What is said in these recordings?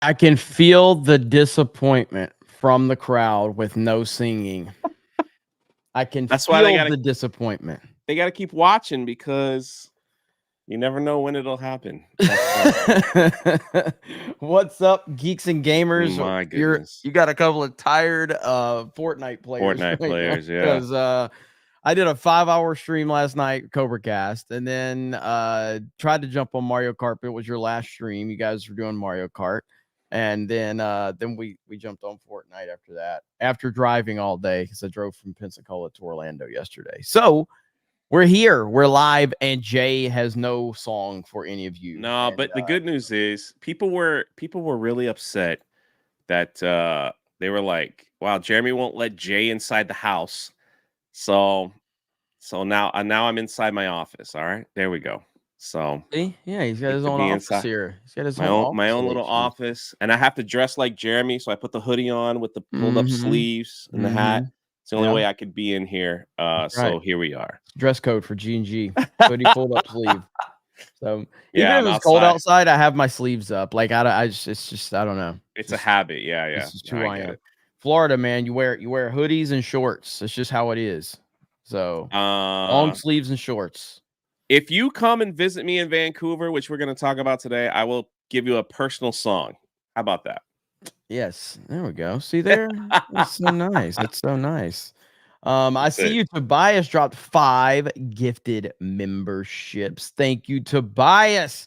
I can feel the disappointment from the crowd with no singing. I can That's why feel the disappointment. They got to keep watching because you never know when it'll happen. What's up, geeks and gamers? My goodness. You got a couple of tired Fortnite players Fortnite right players, yeah. Because I did a 5-hour stream last night, CobraCast, and then tried to jump on Mario Kart. It was your last stream. You guys were doing Mario Kart. And then we jumped on Fortnite after that, after driving all day, because I drove from Pensacola to Orlando yesterday. So we're here, we're live, and Jay has no song for any of you. No, but the good news is people were really upset that they were like, "Wow, Jeremy won't let Jay inside the house." So now I'm inside my office. All right, there we go. So yeah, he's got his own office here. He's got his my own little office, and I have to dress like Jeremy, so I put the hoodie on with the pulled up sleeves and the hat. It's the only way I could be in here. So here we are. Dress code for G&G. Hoodie pulled up sleeve. So yeah, even if it's cold outside, I have my sleeves up. Like it's just I don't know. It's a habit. Yeah. This is who I am. Florida, man, you wear hoodies and shorts. It's just how it is. So long sleeves and shorts. If you come and visit me in Vancouver, which we're going to talk about today, I will give you a personal song. How about that? Yes, there we go. See there? That's so nice. That's so nice. I see you. Tobias dropped 5 gifted memberships. Thank you, Tobias.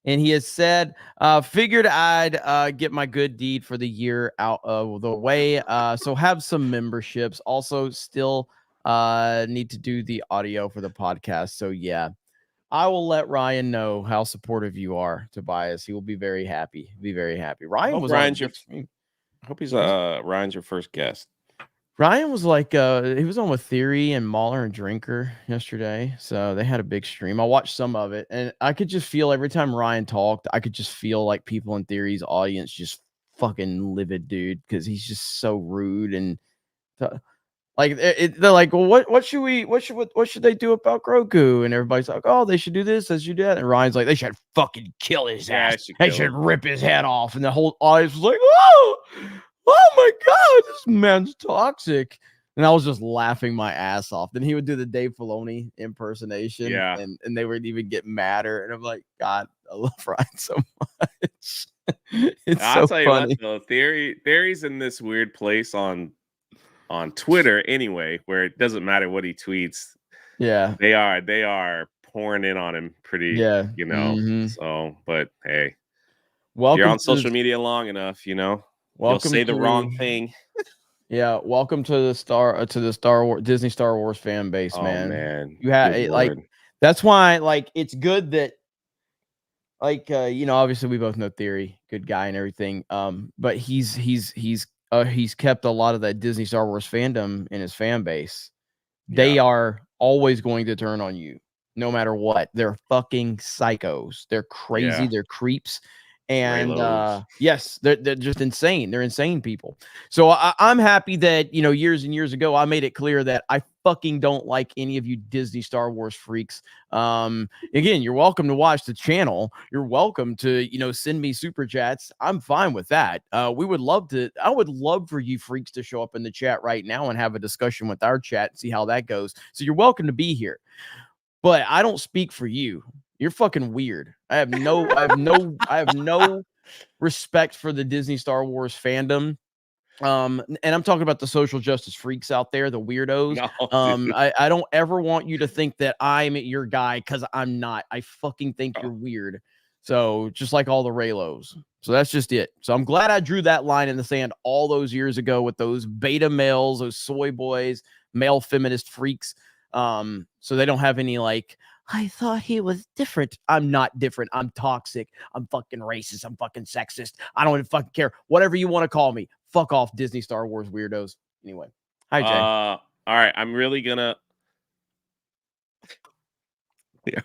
And he has said, figured I'd get my good deed for the year out of the way. So have some memberships. Also, still need to do the audio for the podcast. So yeah, I will let Ryan know how supportive you are, Tobias. He will be very happy. Ryan was Ryan's your first guest. Ryan was like, he was on with Theory and Mahler and Drinker yesterday. So they had a big stream. I watched some of it, and I could just feel every time Ryan talked, I could just feel like people in Theory's audience just fucking livid, dude, because he's just so rude and like they're like, well, what should they do about Grogu? And everybody's like, oh, they should do this, they should do that. And Ryan's like, they should fucking kill his ass. They should rip his head off. And the whole audience was like, oh my god, this man's toxic. And I was just laughing my ass off. Then he would do the Dave Filoni impersonation, and they would even get madder. And I'm like, God, I love Ryan so much. I'll tell you what, though, Theory's in this weird place on Twitter anyway, where it doesn't matter what he tweets. Yeah, they are pouring in on him pretty. You know. So, but hey, you're on social media long enough, you know. You'll say the wrong thing. Yeah, welcome to the Star Wars Disney Star Wars fan base, man. Man, you have like that's why like it's good that like you know, obviously we both know Theory, good guy and everything. But he's kept a lot of that Disney Star Wars fandom in his fan base. They are always going to turn on you, no matter what. They're fucking psychos. They're crazy. They're creeps. And yes, they're just insane. They're insane people. So I'm happy that, you know, years and years ago, I made it clear that I fucking don't like any of you Disney Star Wars freaks. Again, you're welcome to watch the channel. You're welcome to, you know, send me super chats. I'm fine with that. I would love for you freaks to show up in the chat right now and have a discussion with our chat and see how that goes. So you're welcome to be here. But I don't speak for you. You're fucking weird. I have no respect for the Disney Star Wars fandom. And I'm talking about the social justice freaks out there, the weirdos. No, I don't ever want you to think that I'm your guy, because I'm not. I fucking think you're weird. So just like all the Raylos. So that's just it. So I'm glad I drew that line in the sand all those years ago with those beta males, those soy boys, male feminist freaks. So they don't have any like, I thought he was different. I'm not different. I'm toxic. I'm fucking racist. I'm fucking sexist. I don't even fucking care. Whatever you want to call me. Fuck off, Disney Star Wars weirdos. Anyway. Hi, Jay. All right. I'm really gonna...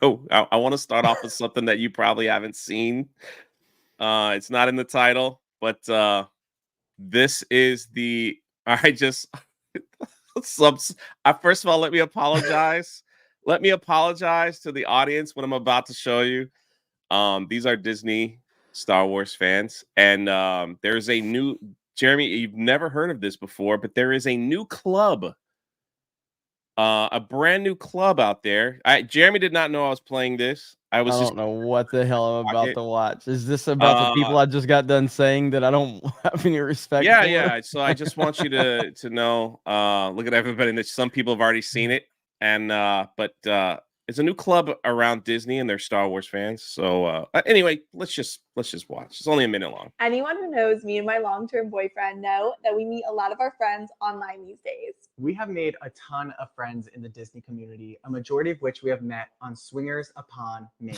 I want to start off with something that you probably haven't seen. It's not in the title, but this is the... First of all, let me apologize. Let me apologize to the audience when I'm about to show you. These are Disney Star Wars fans. And there's a new Jeremy, you've never heard of this before, but there is a new club. A brand new club out there. Jeremy did not know I was playing this. I I was just don't know what the hell I'm about it. to watch. Is this about the people I just got done saying that I don't have any respect for? Yeah. So I just want you to know. Look at everybody. That some people have already seen it, and but it's a new club around Disney, and they're Star Wars fans. So anyway, let's just watch. It's only a minute long. Anyone who knows me and my long-term boyfriend know that we meet a lot of our friends online these days. We have made a ton of friends in the Disney community, a majority of which we have met on Swingers Upon Main.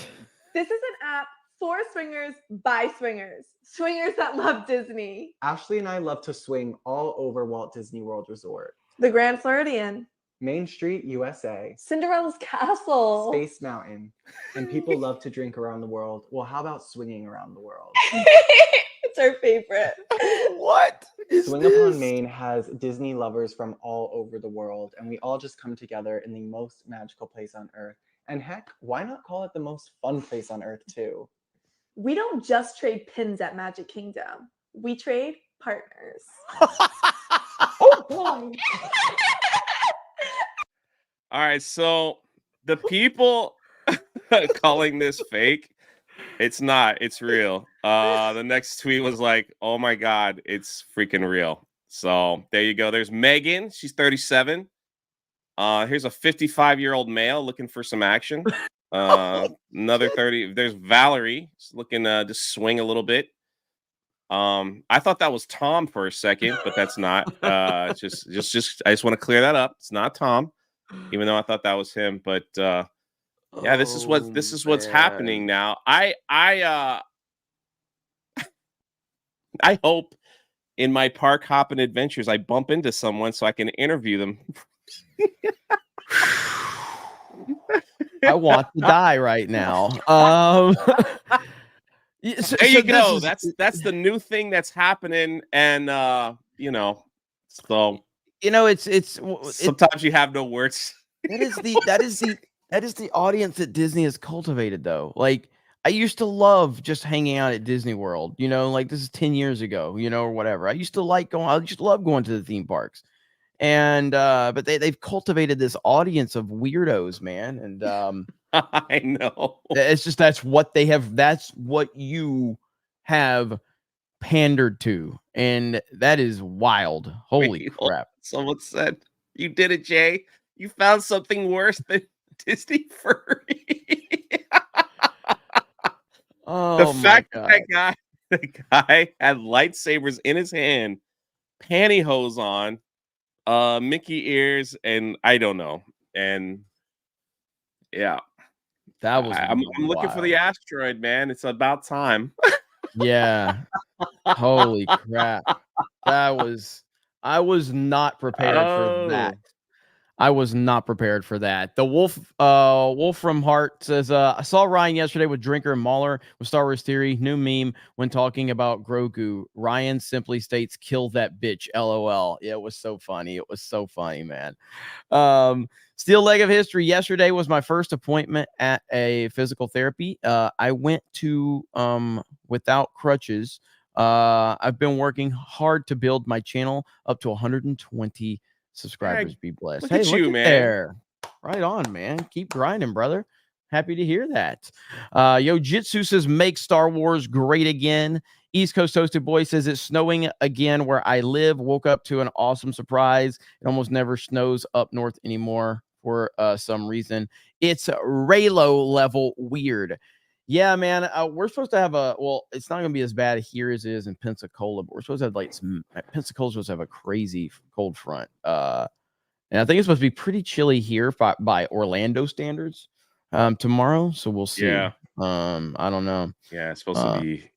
This is an app for swingers by swingers. Swingers that love Disney. Ashley and I love to swing all over Walt Disney World Resort, The Grand Floridian, Main Street, USA, Cinderella's Castle, Space Mountain, and people love to drink around the world. Well, how about swinging around the world? It's our favorite. What? Swing Upon Main has Disney lovers from all over the world, and we all just come together in the most magical place on Earth. And heck, why not call it the most fun place on Earth too? We don't just trade pins at Magic Kingdom. We trade partners. Oh boy! All right, so the people calling this fake, it's not, it's real. The next tweet was like, oh my God, it's freaking real. So there you go. There's Megan, she's 37. Here's a 55-year-old male looking for some action. Another 30. There's Valerie, she's looking to swing a little bit. I thought that was Tom for a second, but that's not. Just I just want to clear that up. It's not Tom. Even though I thought that was him, but yeah, this is what's happening now. I hope in my park hopping adventures I bump into someone so I can interview them. I want to die right now. There you go. That's the new thing that's happening, and so. It's sometimes you have no words. That is the audience that Disney has cultivated, though. Like, I used to love just hanging out at Disney World, like this is 10 years ago, or whatever. I used to love going to the theme parks. And but they've cultivated this audience of weirdos, man. And I know. That's what you have pandered to, and that is wild. Holy crap. Someone said, you did it, Jay. You found something worse than Disney furry. The fact that the guy had lightsabers in his hand, pantyhose on, Mickey ears, and I don't know. And yeah. That was I'm looking for the asteroid, man. It's about time. Yeah. Holy crap. I was not prepared for that. I was not prepared for that. The Wolf from Heart says, I saw Ryan yesterday with Drinker and Mauler with Star Wars Theory. New meme when talking about Grogu. Ryan simply states, kill that bitch. LOL. Yeah, it was so funny. It was so funny, man. Steel Leg of History. Yesterday was my first appointment at a physical therapy. I went to without crutches. I've been working hard to build my channel up to 120 subscribers. Be blessed. Look at you, man. There. Right on, man. Keep grinding, brother. Happy to hear that. Yo Jitsu says, make Star Wars great again. East Coast Toasted Boy says, it's snowing again where I live. Woke up to an awesome surprise. It almost never snows up north anymore for some reason. It's Raylo level weird. Yeah, man, we're supposed to have it's not going to be as bad here as it is in Pensacola, but we're supposed to have Pensacola's supposed to have a crazy cold front. And I think it's supposed to be pretty chilly here by Orlando standards tomorrow. So we'll see. Yeah. I don't know. Yeah, it's supposed to be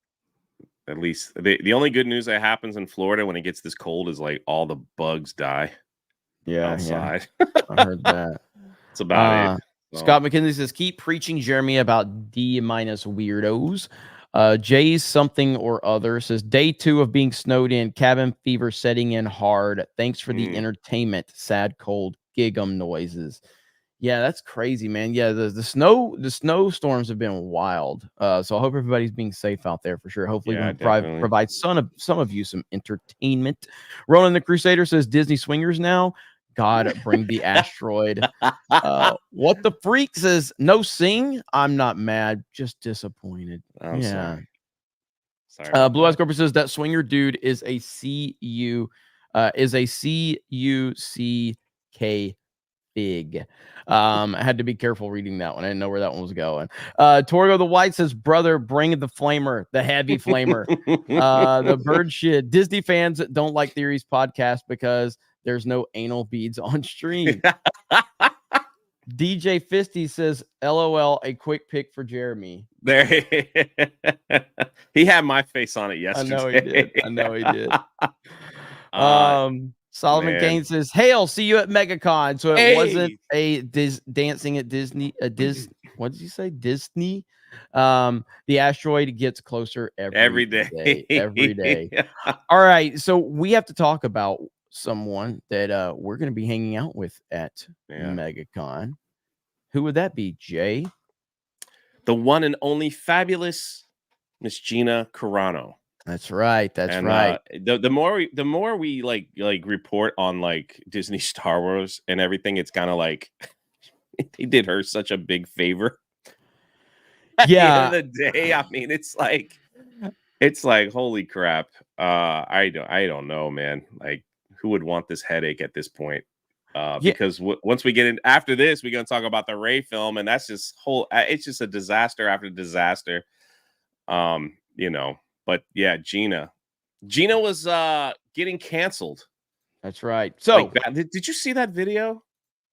at least the only good news that happens in Florida when it gets this cold is like all the bugs die. Yeah. Outside. Yeah. I heard that. That's about it. Scott McKinley says, keep preaching, Jeremy, about D- weirdos. Jay's something or other says, day 2 of being snowed in, cabin fever setting in hard. Thanks for the entertainment. Sad, cold, gigum noises. Yeah, that's crazy, man. Yeah, the snowstorms have been wild. So I hope everybody's being safe out there for sure. Hopefully, Yeah, we can definitely. provide some of you some entertainment. Ronan the Crusader says Disney swingers now. God, bring the asteroid. What the freak says no sing. I'm not mad, just disappointed. I'm Yeah. sorry. About Blue Eyes that. Corporate says that swinger dude is a CUCK Big. I had to be careful reading that one. I didn't know where that one was going. Torgo the White says, brother, bring the flamer, the heavy flamer. The bird shit. Disney fans don't like Theories podcast because there's no anal beads on stream. DJ Fisty says, LOL, a quick pick for Jeremy. There he had my face on it yesterday. I know he did. Solomon man. Kane says, "Hey, I'll see you at Megacon." So it wasn't Hey. a dancing at Disney. What did you say? Disney. The asteroid gets closer every day. Every day. All right, so we have to talk about someone that we're going to be hanging out with at Megacon. Who would that be, Jay? The one and only fabulous Miss Gina Carano. That's right. That's right. The more we like report on like Disney Star Wars and everything, it's kind of like they did her such a big favor. At the end of the day, I mean, it's like holy crap. I don't know, man. Like, who would want this headache at this point? Because once we get in after this, we're gonna talk about the Rey film, and that's just it's just a disaster after disaster. You know. But yeah, Gina was getting canceled. That's right. So did you see that video?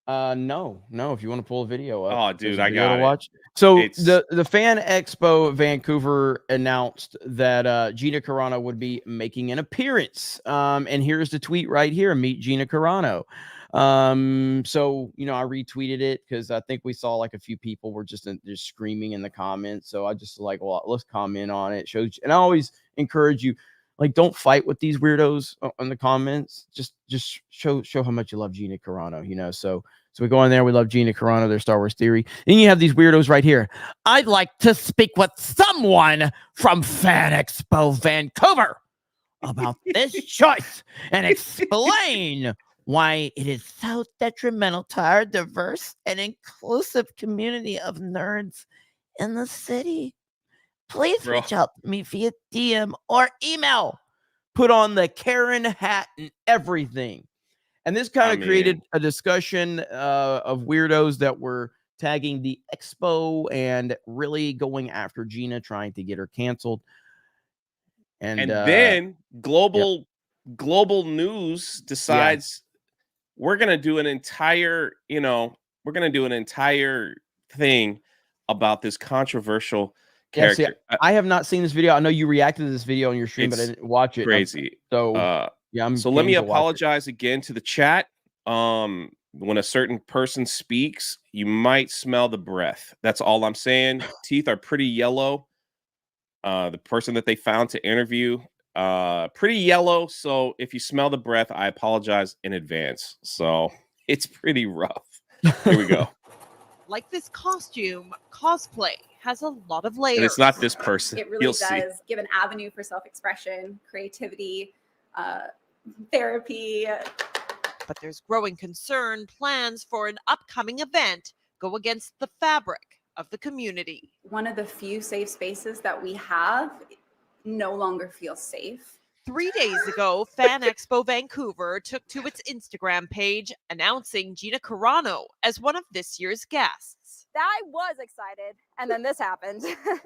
No. If you want to pull a video up. Oh, dude, I got to watch. So the Fan Expo Vancouver announced that Gina Carano would be making an appearance. And here's the tweet right here. Meet Gina Carano. So I retweeted it because I think we saw like a few people were just screaming in the comments. So I just like, well, let's comment on it. And I always encourage you, like, don't fight with these weirdos on the comments. Just show how much you love Gina Carano. So we go in there. We love Gina Carano, their Star Wars theory. Then you have these weirdos right here. I'd like to speak with someone from Fan Expo Vancouver about this choice and explain why it is so detrimental to our diverse and inclusive community of nerds in the city. Please reach out to me via DM or email. Put on the Karen hat and everything. And this kind of created a discussion of weirdos that were tagging the Expo and really going after Gina, trying to get her canceled. And then global news decides we're going to do an entire, thing about this controversial character. See, I have not seen this video. I know you reacted to this video on your stream, but I didn't watch it. Crazy. So let me apologize again to the chat. When a certain person speaks, you might smell the breath. That's all I'm saying. Teeth are pretty yellow. The person that they found to interview, pretty yellow. So if you smell the breath, I apologize in advance. So it's pretty rough. Here we go. Like this costume, cosplay has a lot of layers. And it's not this person. It really does give an avenue for self-expression, creativity, therapy. But there's growing concern plans for an upcoming event go against the fabric of the community. One of the few safe spaces that we have no longer feels safe. 3 days ago, Fan Expo Vancouver took to its Instagram page announcing Gina Carano as one of this year's guests. I was excited, and then this happened.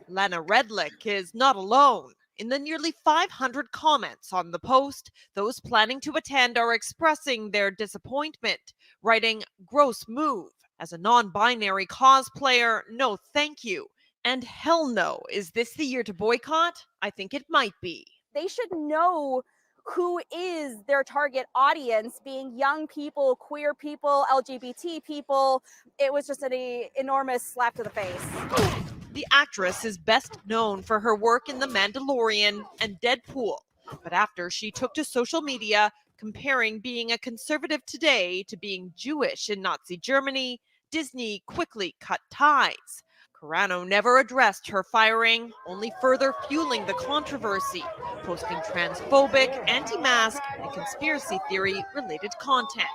Lana Redlick is not alone. In the nearly 500 comments on the post, those planning to attend are expressing their disappointment, writing, "Gross move. As a non-binary cosplayer, no thank you. And hell no, is this the year to boycott? I think it might be." They should know who is their target audience, being young people, queer people, LGBT people. It was just an enormous slap to the face. The actress is best known for her work in The Mandalorian and Deadpool. But after she took to social media, comparing being a conservative today to being Jewish in Nazi Germany, Disney quickly cut ties. Carano never addressed her firing, only further fueling the controversy, posting transphobic, anti-mask, and conspiracy theory-related content.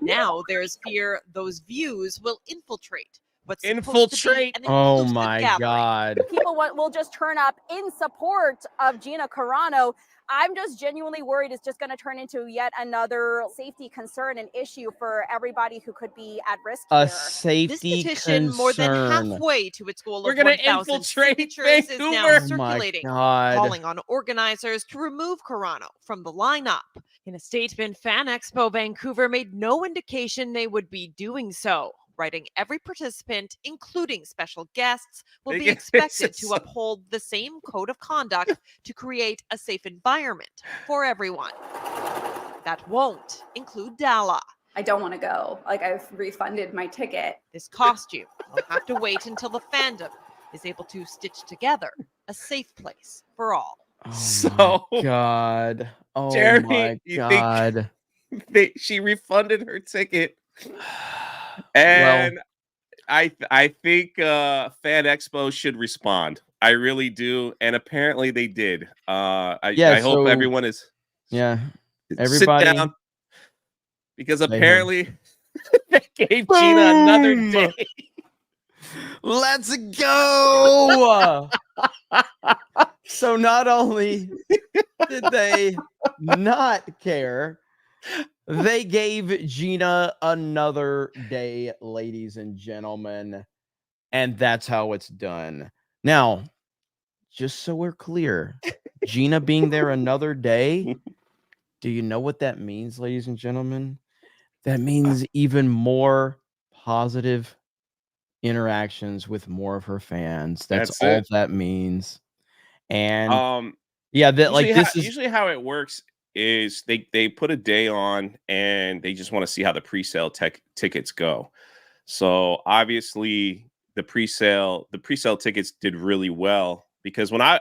Now there's fear those views will infiltrate what's supposed to be an Oh inclusive my gathering. God. People will just turn up in support of Gina Carano. I'm just genuinely worried it's just going to turn into yet another safety concern and issue for everybody who could be at risk A here. This safety petition, more than concern. halfway to its goal We're of gonna 1,000 infiltrate signatures, is now Vancouver. Oh my circulating, God. calling on organizers to remove Carano from the lineup. In a statement, Fan Expo Vancouver made no indication they would be doing so, writing every participant, including special guests, will be expected to uphold the same code of conduct to create a safe environment for everyone. That won't include Dala. I don't want to go. Like, I've refunded my ticket. This costume will have to wait until the fandom is able to stitch together a safe place for all. Oh So, my God. Oh Jeremy, my you God. think she refunded her ticket? And I think Fan Expo should respond. I really do, and apparently they did. I hope everyone is everybody sit down, because They have- apparently they gave Gina another Boom! day. Let's go. So not only did they not care, they gave Gina another day, ladies and gentlemen. And that's how it's done. Now, just so we're clear, Gina being there another day, do you know what that means, ladies and gentlemen? That means even more positive interactions with more of her fans. That's all it. that means. And yeah, that like this is usually how it works is they put a day on and they just want to see how the pre-sale tickets go. So obviously the pre-sale tickets did really well, because when I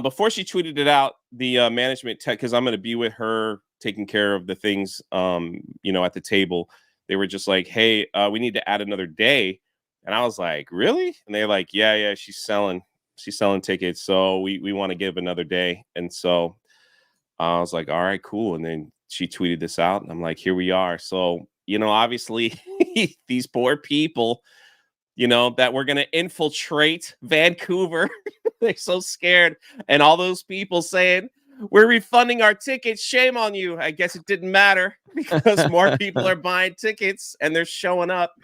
before she tweeted it out, the management tech, because I'm going to be with her taking care of the things at the table, they were just like, hey, we need to add another day. And I was like, really? And they're like, yeah, she's selling tickets, so we want to give another day. And so I was like, all right, cool. And then she tweeted this out, and I'm like, here we are. So obviously these poor people that we're gonna infiltrate Vancouver, they're so scared. And all those people saying, we're refunding our tickets, shame on you. I guess it didn't matter, because more people are buying tickets and they're showing up.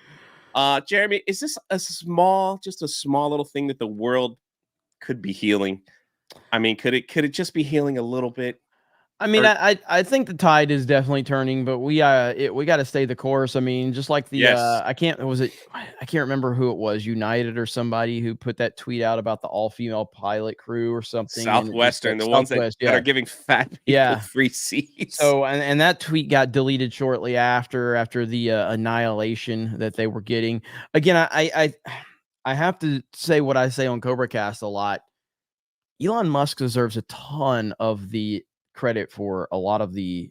Jeremy, is this just a small little thing that the world could be healing? I mean, could it just be healing a little bit? I mean, I think the tide is definitely turning, but we got to stay the course. I mean, just like the I can't remember who it was, United or somebody, who put that tweet out about the all-female pilot crew or something. Southwestern, the ones that are giving fat people free seats. So and that tweet got deleted shortly after the annihilation that they were getting. Again, I have to say what I say on Cobra Cast a lot. Elon Musk deserves a ton of the credit for a lot of the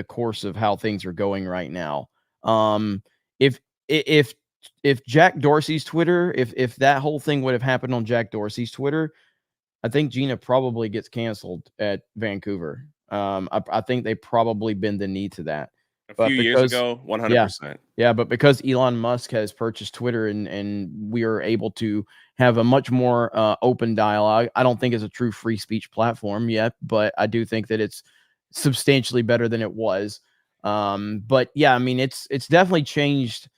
course of how things are going right now. If Jack Dorsey's Twitter, if that whole thing would have happened on Jack Dorsey's Twitter, I think Gina probably gets canceled at Vancouver. I think they probably bend the knee to that. A few years ago, 100%. Yeah, but because Elon Musk has purchased Twitter and we are able to have a much more open dialogue, I don't think it's a true free speech platform yet, but I do think that it's substantially better than it was. But yeah, I mean, it's definitely changed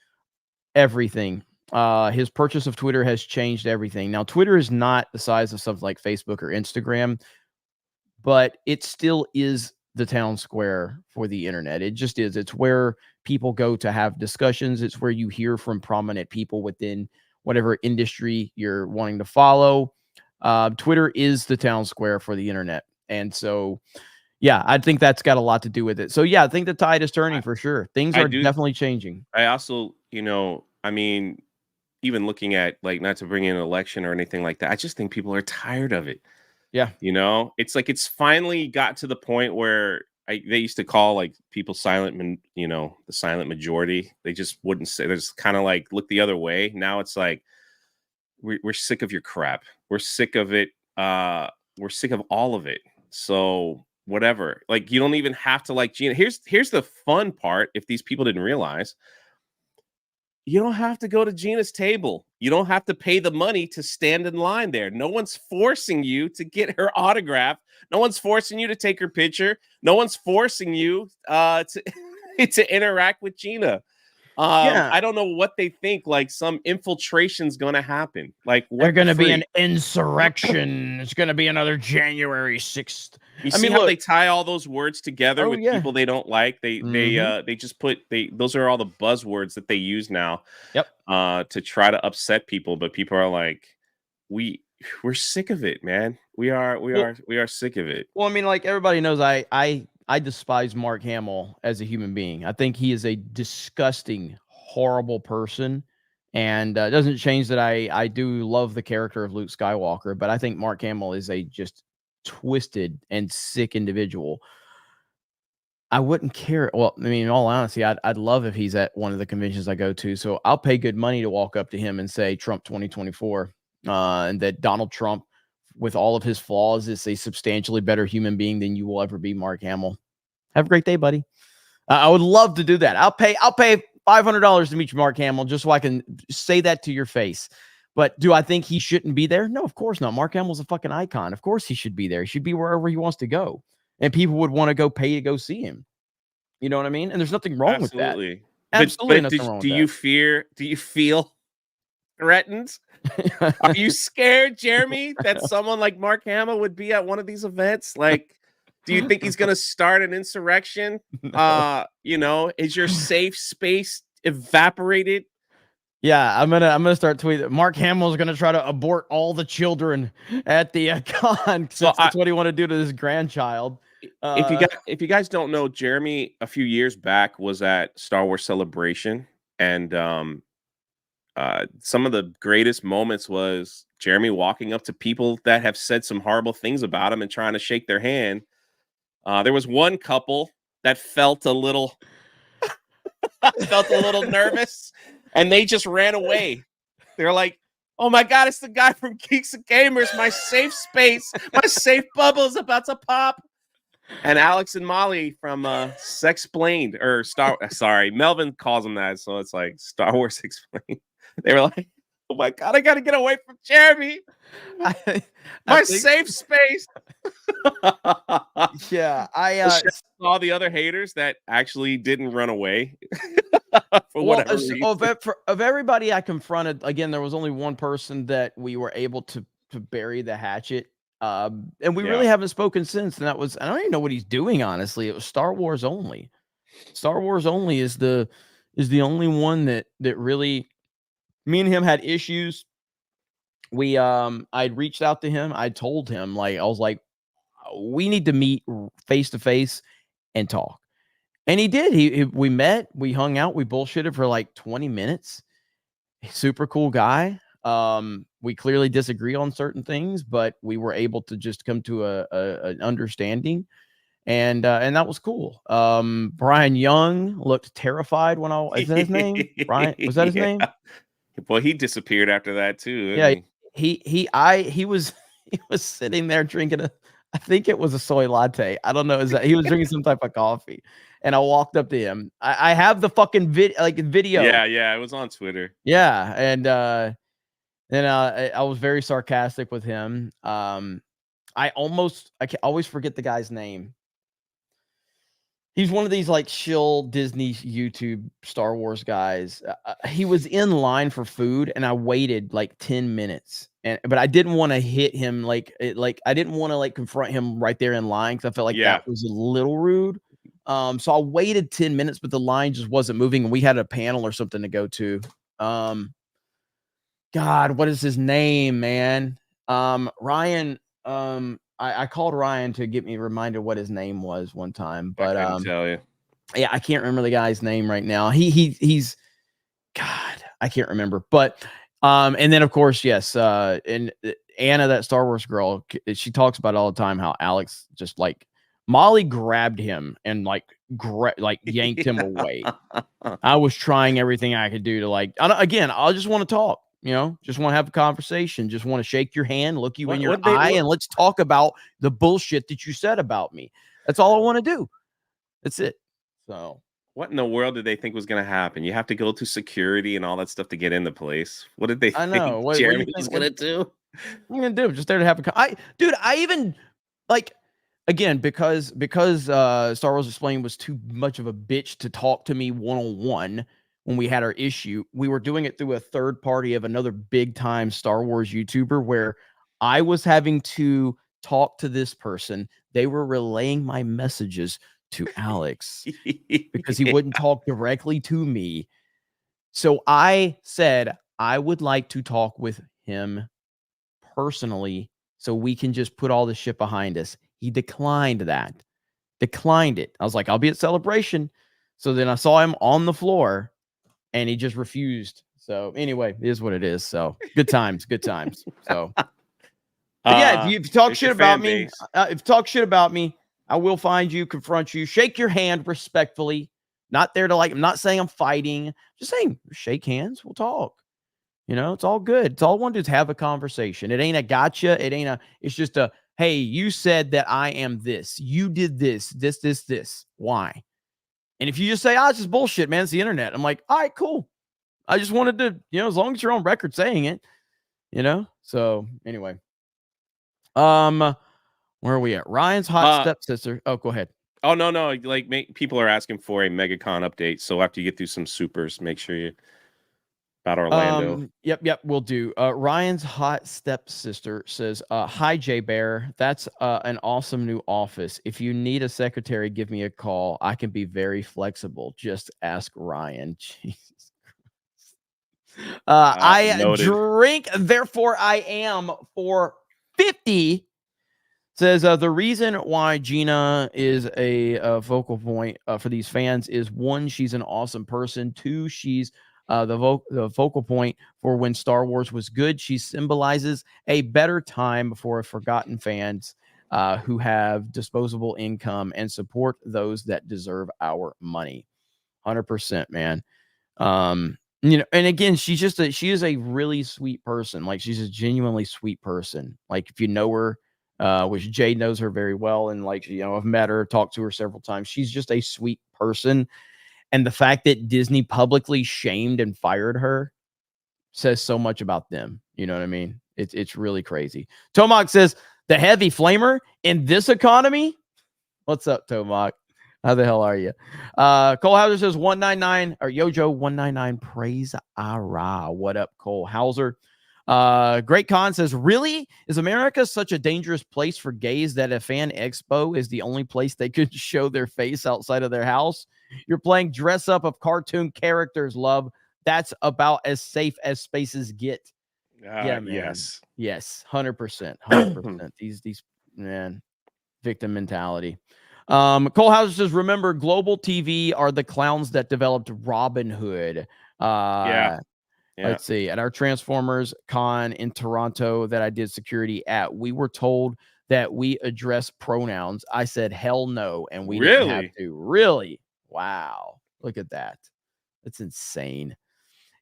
everything. His purchase of Twitter has changed everything. Now, Twitter is not the size of something like Facebook or Instagram, but it still is the town square for the internet. It just is. It's where people go to have discussions. It's where you hear from prominent people within whatever industry you're wanting to follow. Twitter is the town square for the internet. And so, yeah, I think that's got a lot to do with it. So, yeah, I think the tide is turning for sure. Things are definitely changing. I also, I mean, even looking at, like, not to bring in an election or anything like that, I just think people are tired of it. Yeah. It's like it's finally got to the point where they used to call like people silent, you know, the silent majority. They just wouldn't say. They're just kind of like look the other way. Now it's like we're sick of your crap. We're sick of it. We're sick of all of it. So whatever. Like you don't even have to like Gina. Here's the fun part. If these people didn't realize, you don't have to go to Gina's table. You don't have to pay the money to stand in line there. No one's forcing you to get her autograph. No one's forcing you to take her picture. No one's forcing you to to interact with Gina. I don't know what they think. Like some infiltration's going to happen. Like they're going to be an insurrection. It's going to be another January 6th. You see how they tie all those words together with people they don't like. They just put those are all the buzzwords that they use now. Yep. To try to upset people, but people are like, we're sick of it, man. We are sick of it. Well, I mean, like everybody knows, I despise Mark Hamill as a human being. I think he is a disgusting, horrible person. And it doesn't change that I do love the character of Luke Skywalker, but I think Mark Hamill is a just twisted and sick individual. I wouldn't care. Well, I mean, in all honesty, I'd love if he's at one of the conventions I go to. So I'll pay good money to walk up to him and say Trump 2024, and that Donald Trump, with all of his flaws, is a substantially better human being than you will ever be, Mark Hamill. Have a great day, buddy. I would love to do that. I'll pay $500 to meet you, Mark Hamill, just so I can say that to your face. But do I think he shouldn't be there? No, of course not. Mark Hamill's a fucking icon. Of course he should be there. He should be wherever he wants to go. And people would want to go pay to go see him. You know what I mean? And there's nothing wrong with that. Absolutely nothing wrong with that. Do you feel threatened? Are you scared, Jeremy, that someone like Mark Hamill would be at one of these events? Like, do you think he's going to start an insurrection? No. You know, is your safe space evaporated? Yeah, I'm gonna start tweeting. Mark Hamill's gonna try to abort all the at the con. That's what he want to do to his grandchild. If you guys don't know, Jeremy a few years back was at Star Wars Celebration, and some of the greatest moments was Jeremy walking up to people that have said some horrible things about him and trying to shake their hand. There was one couple that felt a little nervous, and they just ran away. They're like, "Oh my God, it's the guy from Geeks Gamers. My safe space, my safe bubble is about to pop." And Alex and Molly from Sexplained, or Melvin calls them that, so it's like Star Wars Explained. They were like, "Oh my God, I got to get away from Jeremy. My safe space." Yeah, I saw the other haters that actually didn't run away. For whatever reason. Of everybody I confronted, again, there was only one person that we were able to bury the hatchet. And we really haven't spoken since. And that was, I don't even know what he's doing, honestly. It was Star Wars Only. Star Wars Only is the only one that really, me and him had issues. I'd reached out to him. I told him, I was like, we need to meet face to face and talk. And he did. We met, we hung out, we bullshitted for like 20 minutes. Super cool guy. We clearly disagree on certain things, but we were able to just come to an understanding, and that was cool. Brian Young looked terrified when is that his name? Brian, was that his name? Well, he disappeared after that too. Yeah, he was sitting there drinking I think it was a soy latte. I don't know. He was drinking some type of coffee, and I walked up to him. I have the fucking video. Yeah, it was on Twitter. Yeah, and then I was very sarcastic with him. I always forget the guy's name. He's one of these like shill Disney YouTube Star Wars guys. He was in line for food, and I waited like 10 minutes. But I didn't want to hit him I didn't want to confront him right there in line, because I felt like that was a little rude. So I waited 10 minutes, but the line just wasn't moving, and we had a panel or something to go to. God, what is his name, man? Ryan. I called Ryan to get me reminded what his name was one time, but I couldn't tell you. Yeah, I can't remember the guy's name right now. He's God, I can't remember. But and then of course, yes, and Anna, that Star Wars girl, she talks about it all the time, how Alex just Molly grabbed him and like yanked him away. I was trying everything I could do to I just want to talk, just want to have a conversation, just want to shake your hand, look you in your eye, and let's talk about the bullshit that you said about me. That's all I want to do. That's it. So what in the world did they think was going to happen? You have to go to security and all that stuff to get in the place. What did they think Jeremy was going to do? I'm going to do? Just there to have I even again, because Star Wars Explained was too much of a bitch to talk to me one-on-one when we had our issue, we were doing it through a third party of another big-time Star Wars YouTuber where I was having to talk to this person. They were relaying my messages to Alex because he wouldn't talk directly to me. So I said, I would like to talk with him personally so we can just put all this shit behind us. He declined it. I was like, I'll be at Celebration. So then I saw him on the floor and he just refused. So anyway, it is what it is. So good times. So yeah, if you talk shit about me, I will find you, confront you, shake your hand respectfully. Not there to I'm not saying I'm fighting, just saying shake hands. We'll talk. It's all good. It's all I want to do is have a conversation. It ain't a gotcha. It's just a, hey, you said that I am this. You did this. Why? And if you just say, it's just bullshit, man, it's the internet. I'm like, all right, cool. I just wanted to, as long as you're on record saying it, So anyway. Where are we at? Ryan's hot stepsister. Oh, go ahead. Oh, no. People are asking for a Megacon update. So after you get through some supers, make sure you about Orlando. Yep, we'll do. Ryan's hot stepsister says, hi, Jay Bear. That's an awesome new office. If you need a secretary, give me a call. I can be very flexible. Just ask Ryan. Jesus Christ. I drink, therefore I am for 50. Says the reason why Gina is a focal point for these fans is, one, she's an awesome person. Two, she's the focal point for when Star Wars was good. She symbolizes a better time for forgotten fans who have disposable income and support those that deserve our money. 100%, man. And again, she is a really sweet person. She's a genuinely sweet person. If you know her, which Jay knows her very well, and I've met her, talked to her several times. She's just a sweet person. And the fact that Disney publicly shamed and fired her says so much about them. You know what I mean? It's really crazy. Tomok says, the heavy flamer in this economy? What's up, Tomok? How the hell are you? Cole Hauser says 199, or Yojo 199, praise Ara. What up, Cole Hauser? Great Con says, really? Is America such a dangerous place for gays that a fan expo is the only place they could show their face outside of their house? You're playing dress up of cartoon characters, love. That's about as safe as spaces get. Yeah, man. Yes, 100%. These man, victim mentality. Cole Hauser says, remember, Global TV are the clowns that developed Robin Hood. Let's see. At our Transformers Con in Toronto that I did security at, we were told that we address pronouns. I said, hell no. And we didn't have to. Really? Wow. Look at that. That's insane.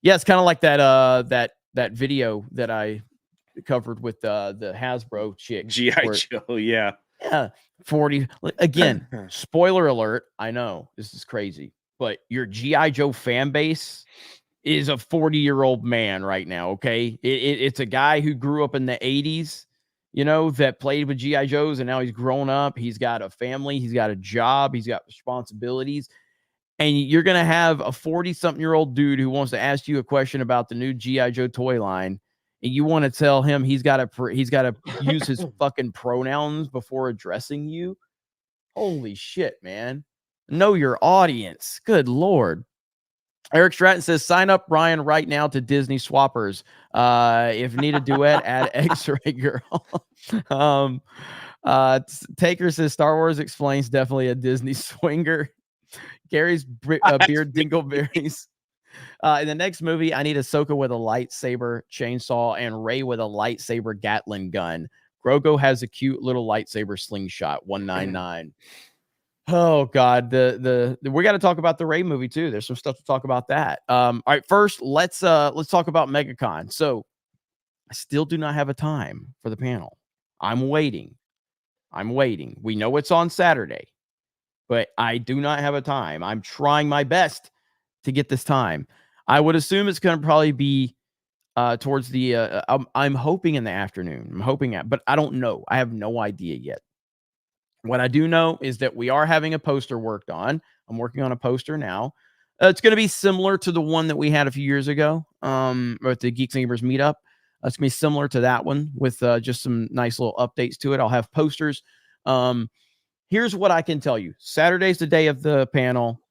Yeah, it's kind of like that video that I covered with the Hasbro chick. G.I. Joe, yeah. Yeah. 40. Again, spoiler alert. I know this is crazy, but your G.I. Joe fan base is a 40-year-old man right now, okay? It's a guy who grew up in the 80s, that played with G.I. Joes, and now he's grown up. He's got a family. He's got a job. He's got responsibilities. And you're going to have a 40-something-year-old dude who wants to ask you a question about the new G.I. Joe toy line, and you want to tell him he's got to use his fucking pronouns before addressing you? Holy shit, man. Know your audience. Good Lord. Eric Stratton says, sign up Ryan right now to Disney Swappers. If need a duet, add X-Ray Girl. Taker says, Star Wars Explains definitely a Disney swinger. Gary's beard dingleberries. In the next movie, I need Ahsoka with a lightsaber chainsaw and Rey with a lightsaber Gatling gun. Grogu has a cute little lightsaber slingshot. 199. Oh God, the we got to talk about the Rey movie too. There's some stuff to talk about that. All right, first let's talk about Megacon. So I still do not have a time for the panel. I'm waiting. We know it's on Saturday, but I do not have a time. I'm trying my best to get this time. I would assume it's going to probably be towards the I'm hoping in the afternoon. But I don't know. I have no idea yet. What I do know is that we are having a poster worked on. I'm working on a poster now. It's going to be similar to the one that we had a few years ago at the Geeks Gamers meetup. It's going to be similar to that one with just some nice little updates to it. I'll have posters. Here's what I can tell you. Saturday's the day of the panel.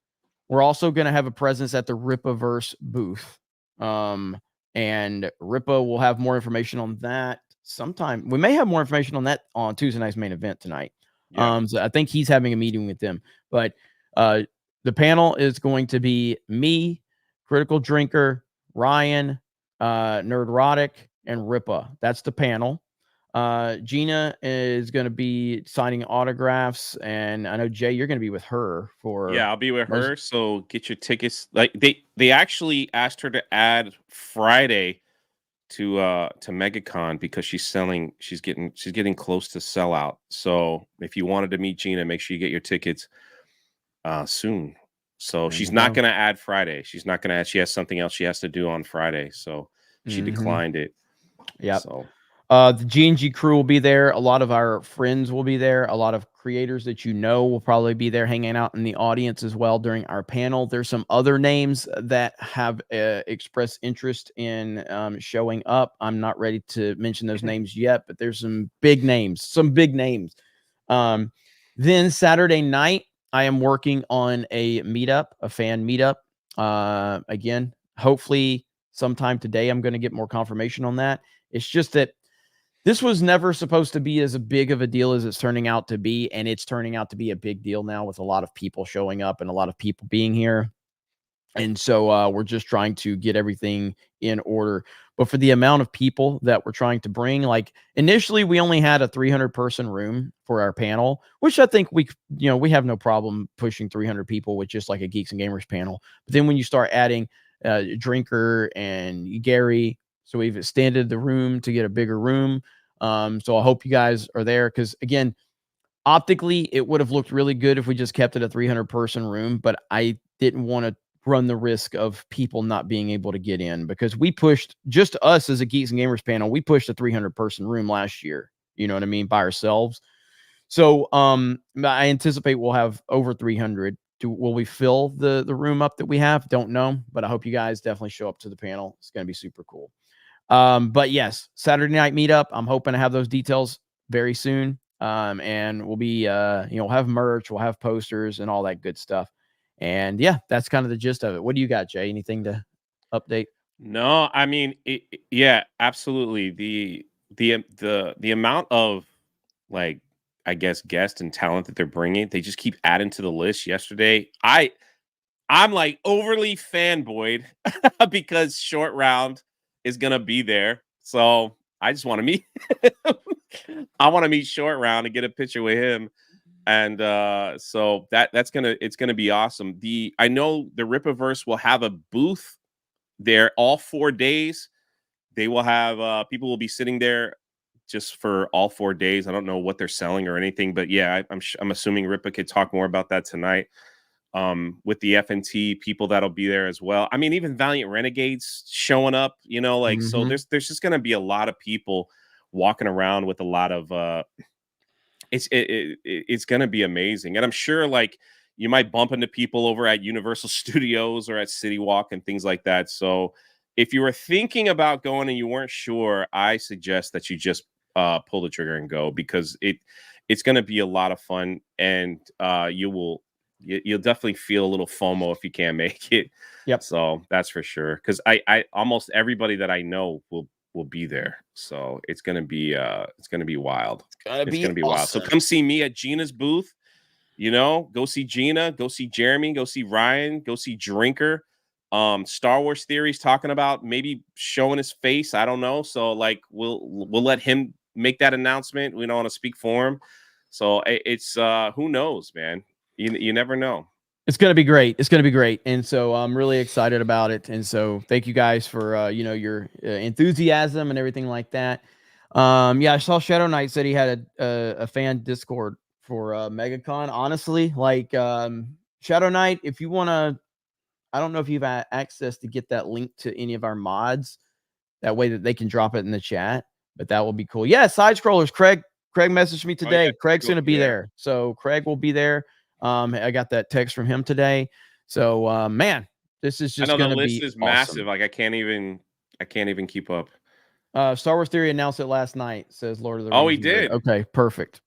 We're also going to have a presence at the Rippaverse booth. And Rippa will have more information on that sometime. We may have more information on that on Tuesday night's main event tonight. Yeah. So I think he's having a meeting with them. But the panel is going to be me, Critical Drinker, Ryan, Nerdrotic, and Rippa. That's the panel. Gina is going to be signing autographs, and I know Jay, you're going to be with her for. Yeah, I'll be with her. So get your tickets. Like they actually asked her to add Friday to Megacon because she's getting close to sellout. So if you wanted to meet Gina, make sure you get your tickets soon. So she's not going to add Friday. She's not going to add. She has something else she has to do on Friday. So she declined it. Yeah. So the G&G crew will be there. A lot of our friends will be there. A lot of creators that you know will probably be there hanging out in the audience as well during our panel. There's some other names that have expressed interest in showing up. I'm not ready to mention those names yet, but there's some big names. Then Saturday night, I am working on a meetup, a fan meetup. Again, hopefully sometime today, I'm going to get more confirmation on that. It's just that this was never supposed to be as big of a deal as it's turning out to be, and it's turning out to be a big deal now with a lot of people showing up and a lot of people being here. And so we're just trying to get everything in order. But for the amount of people that we're trying to bring, like initially we only had a 300-person room for our panel, which I think we have no problem pushing 300 people with just like a Geeks and Gamers panel. But then when you start adding Drinker and Gary, so we've extended the room to get a bigger room. So I hope you guys are there because, again, optically, it would have looked really good if we just kept it a 300-person room, but I didn't want to run the risk of people not being able to get in because we pushed, just us as a Geeks and Gamers panel, we pushed a 300-person room last year, you know what I mean, by ourselves. So I anticipate we'll have over 300. Will we fill the room up that we have? Don't know, but I hope you guys definitely show up to the panel. It's going to be super cool. But yes, Saturday night meetup. I'm hoping to have those details very soon. And we'll be, we'll have merch, we'll have posters and all that good stuff. And yeah, that's kind of the gist of it. What do you got, Jay? Anything to update? no, I mean, yeah, absolutely. The amount of like, I guess, guests and talent that they're bringing, they just keep adding to the list. Yesterday, I'm like overly fanboyed because Short Round is gonna be there. So I just want to meet. I want to meet Short Round and get a picture with him. And so it's gonna be awesome. I know the Rippaverse will have a booth there all 4 days. They will have people will be sitting there just for all 4 days. I don't know what they're selling or anything, but yeah, I'm assuming Rippa could talk more about that tonight. With the FNT people that'll be there as well. I mean, even Valiant Renegades showing up, so there's just gonna be a lot of people walking around with a lot of it's gonna be amazing. And I'm sure like you might bump into people over at Universal Studios or at City Walk and things like that. So if you were thinking about going and you weren't sure, I suggest that you just pull the trigger and go because it's gonna be a lot of fun and you'll definitely feel a little FOMO if you can't make it. Yep. So that's for sure. Because I almost everybody that I know will be there. So it's gonna be wild. It's gonna be awesome. Wild. So come see me at Gina's booth. Go see Gina, go see Jeremy, go see Ryan, go see Drinker. Star Wars Theory's talking about maybe showing his face. I don't know. So like we'll let him make that announcement. We don't want to speak for him. So it's who knows, man. You never know. It's going to be great. It's going to be great. And so I'm really excited about it. And so thank you guys for, your enthusiasm and everything like that. Yeah, I saw Shadow Knight said he had a fan Discord for Megacon. Honestly, like Shadow Knight, if you want to, I don't know if you've had access to get that link to any of our mods. That way that they can drop it in the chat. But that will be cool. Yeah, side scrollers. Craig messaged me today. Yeah, Craig's going to be there. So Craig will be there. I got that text from him today. So man, this is just going to be the list is massive. Like I can't even keep up. Star Wars Theory announced it last night, says Lord of the Rings. Oh, he did. Okay, perfect.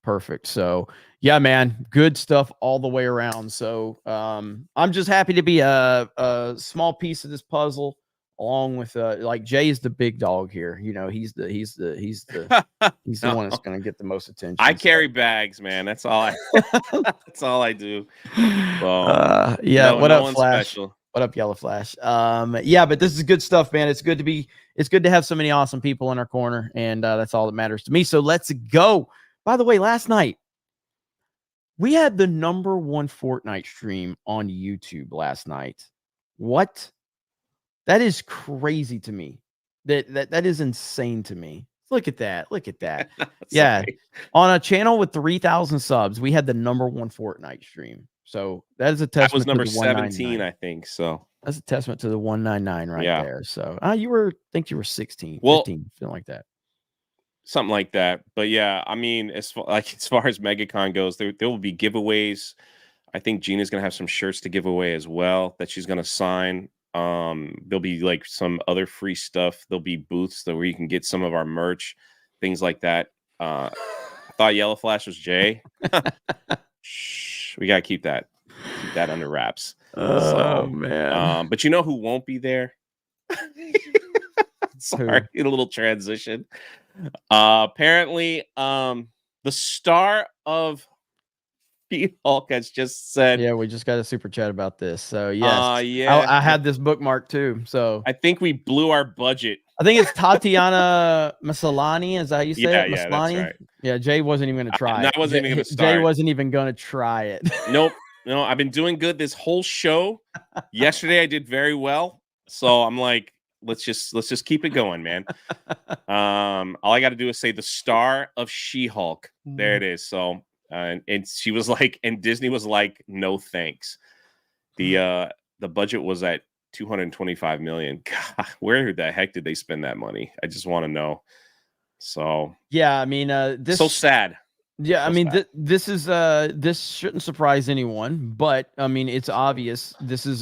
So yeah, man, good stuff all the way around. So I'm just happy to be a small piece of this puzzle, along with like Jay is the big dog here. You know, he's the No. one that's gonna get the most attention. I carry bags, man. That's all I that's all I do. Yeah, no, what no up, Flash? Special. What up, Yellow Flash? Yeah, but this is good stuff, man. It's good to have so many awesome people in our corner, and that's all that matters to me. So let's go. By the way, last night we had the #1 Fortnite stream on YouTube last night. What? That is crazy to me. That is insane to me. Look at that. Yeah. On a channel with 3,000 subs, we had the #1 Fortnite stream. So that is a testament. That was number to the 17, I think. So that's a testament to the 199 right there. So you were 16, 15, something like that. Something like that. But yeah, I mean, as far as Megacon goes, there will be giveaways. I think Gina's gonna have some shirts to give away as well that she's gonna sign. There'll be like some other free stuff. There'll be booths where you can get some of our merch, things like that. I thought Yellow Flash was Jay. Shh, we gotta keep that under wraps. Oh man. But you know who won't be there? Sorry, a little transition. Apparently, the star of Hulk has just said, yeah, we just got a super chat about this. So yes, yeah, I had this bookmark too. So I think we blew our budget. I think it's Tatiana Maslany. Is that how you say it? Yeah, Maslany? that's right. Yeah, Jay wasn't even going to try it. I wasn't even going to start. Jay wasn't even going to try it. Nope. No, I've been doing good this whole show. Yesterday I did very well. So I'm like, let's just keep it going, man. All I got to do is say the star of She-Hulk. There it is. So and she was like, and Disney was like, no thanks. The budget was at 225 million. God, where the heck did they spend that money? I just want to know. So yeah, I mean, this so sad. Yeah, I mean, this shouldn't surprise anyone, but I mean, it's obvious. This is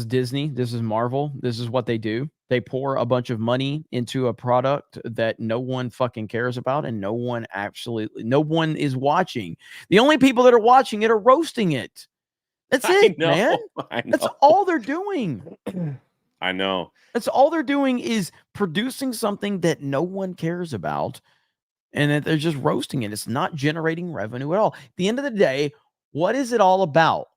Disney. This is Marvel. This is what they do. They pour a bunch of money into a product that no one fucking cares about, and no one is watching. The only people that are watching it are roasting it. That's it, man. That's all they're doing. I know. That's all they're doing is producing something that no one cares about, and that they're just roasting it. It's not generating revenue at all. At the end of the day, what is it all about?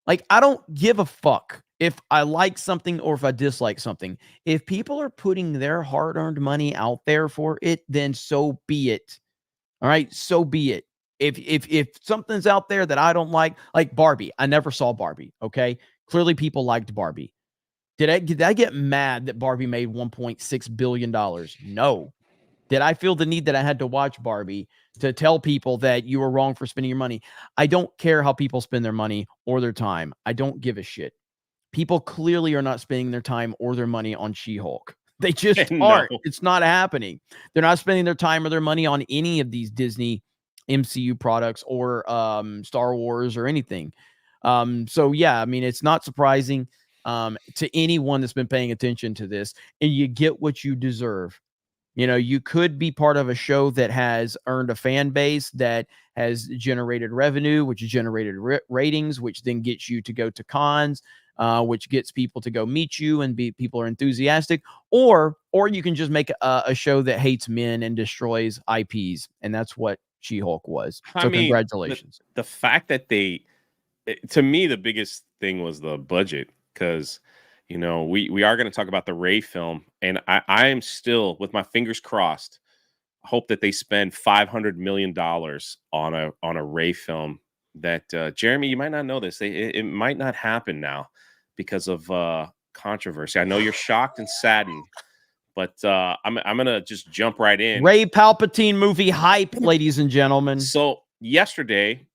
Like, I don't give a fuck if I like something or if I dislike something. If people are putting their hard-earned money out there for it, then so be it. All right, so be it. If something's out there that I don't like Barbie, I never saw Barbie. Okay, clearly people liked Barbie. Did I get mad that Barbie made $1.6 billion? No. Did I feel the need that I had to watch Barbie to tell people that you were wrong for spending your money? I don't care how people spend their money or their time. I don't give a shit. People clearly are not spending their time or their money on She-Hulk. They just aren't. It's not happening. They're not spending their time or their money on any of these Disney MCU products or Star Wars or anything. So yeah, I mean, it's not surprising to anyone that's been paying attention to this, and you get what you deserve. You know, you could be part of a show that has earned a fan base, that has generated revenue, which has generated ratings, which then gets you to go to cons, which gets people to go meet you and people are enthusiastic, or you can just make a show that hates men and destroys IPs, and that's what She-Hulk was. So congratulations. The fact that to me, the biggest thing was the budget, because you know, we are going to talk about the Rey film, and I am still with my fingers crossed hope that they spend $500 million on a Rey film. That Jeremy, you might not know this. It might not happen now because of controversy. I know you're shocked and saddened, but I'm gonna just jump right in. Rey Palpatine movie hype, ladies and gentlemen. So yesterday,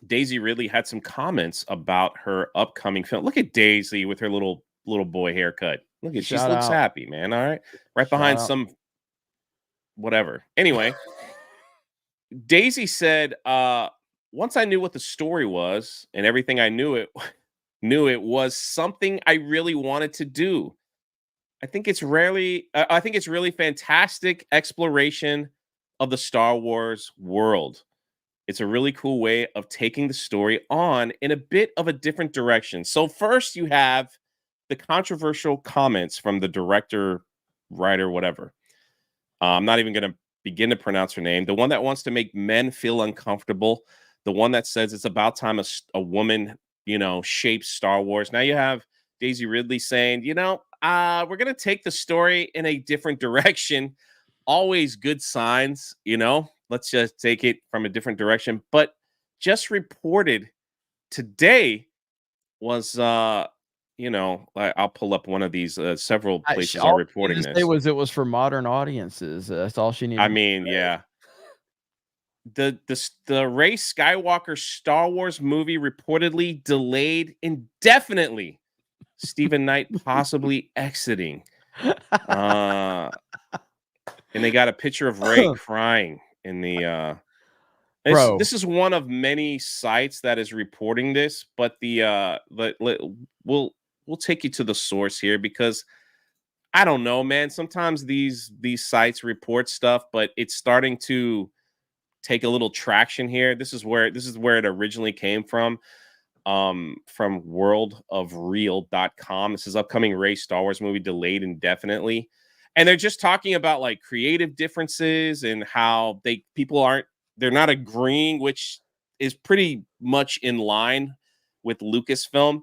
Daisy Ridley had some comments about her upcoming film. Look at Daisy with her little boy haircut. Look at she looks happy, man. All right, right behind some whatever. Anyway, Daisy said, once I knew what the story was and everything I knew it was something I really wanted to do. I think it's really fantastic exploration of the Star Wars world. It's a really cool way of taking the story on in a bit of a different direction. So first you have the controversial comments from the director, writer, whatever. I'm not even going to begin to pronounce her name. The one that wants to make men feel uncomfortable. The one that says it's about time a woman, shapes Star Wars. Now you have Daisy Ridley saying, we're going to take the story in a different direction. Always good signs, let's just take it from a different direction. But just reported today was, I'll pull up one of these, several places are reporting this. It was for modern audiences. That's all she needed. I mean, yeah. The Rey Skywalker Star Wars movie reportedly delayed indefinitely. Stephen Knight possibly exiting. And they got a picture of Rey crying in the this is one of many sites that is reporting this, but we'll take you to the source here because I don't know, man. Sometimes these sites report stuff, but it's starting to take a little traction here. This is where it originally came from worldofreal.com. This is upcoming Rey Star Wars movie delayed indefinitely. And they're just talking about like creative differences and how they're not agreeing, which is pretty much in line with Lucasfilm.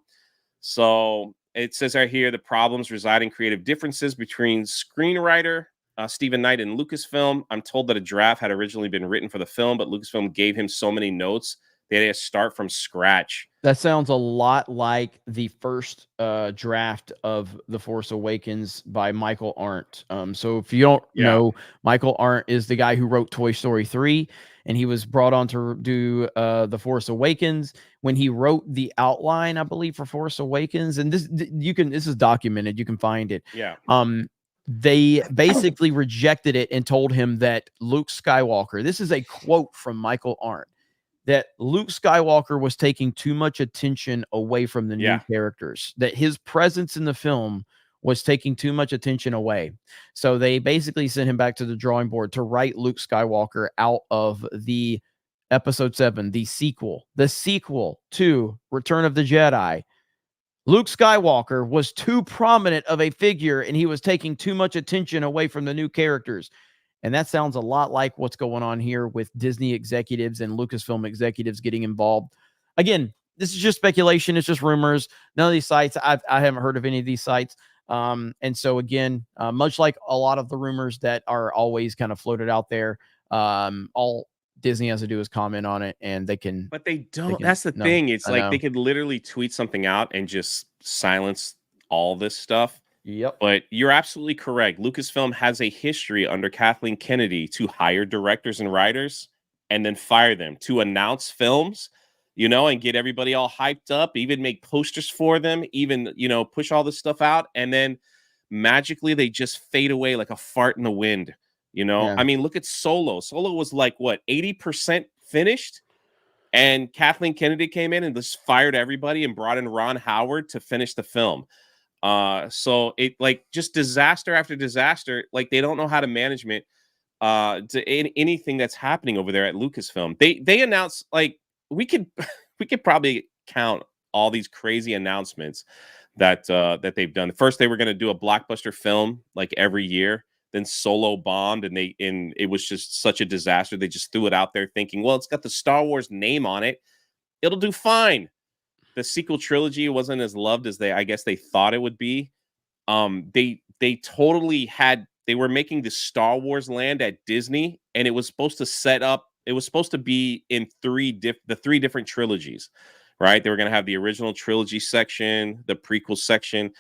So it says right here, the problems reside in creative differences between screenwriter Stephen Knight and Lucasfilm. I'm told that a draft had originally been written for the film, but Lucasfilm gave him so many notes they had to start from scratch. That sounds a lot like the first draft of The Force Awakens by Michael Arndt. So if you don't know, Michael Arndt is the guy who wrote Toy Story 3, and he was brought on to do The Force Awakens. When he wrote the outline, I believe, for Force Awakens, and this is documented, you can find it. Yeah. They basically rejected it and told him that Luke Skywalker, this is a quote from Michael Arndt, that Luke Skywalker was taking too much attention away from the new characters, that his presence in the film was taking too much attention away. So they basically sent him back to the drawing board to write Luke Skywalker out of the Episode 7, the sequel to Return of the Jedi. Luke Skywalker was too prominent of a figure, and he was taking too much attention away from the new characters. And that sounds a lot like what's going on here with Disney executives and Lucasfilm executives getting involved. Again, this is just speculation. It's just rumors. None of these sites, I haven't heard of any of these sites. And so again, much like a lot of the rumors that are always kind of floated out there, all Disney has to do is comment on it, and they can. But they don't. That's the thing. It's like they could literally tweet something out and just silence all this stuff. Yep. But you're absolutely correct. Lucasfilm has a history under Kathleen Kennedy to hire directors and writers and then fire them, to announce films, and get everybody all hyped up, even make posters for them, even, push all this stuff out. And then magically they just fade away like a fart in the wind. I mean, look at Solo. Solo was like, what, 80% finished? And Kathleen Kennedy came in and just fired everybody and brought in Ron Howard to finish the film. So it just disaster after disaster. Like they don't know how to management anything that's happening over there at Lucasfilm. They announced, like, we could probably count all these crazy announcements that they've done. First, they were going to do a blockbuster film like every year. Then Solo bombed, and it was just such a disaster. They just threw it out there thinking, well, it's got the Star Wars name on it. It'll do fine. The sequel trilogy wasn't as loved as I guess they thought it would be. They totally had they were making the Star Wars land at Disney, and it was supposed to set up. It was supposed to be in the three different trilogies, right? They were going to have the original trilogy section, the prequel section,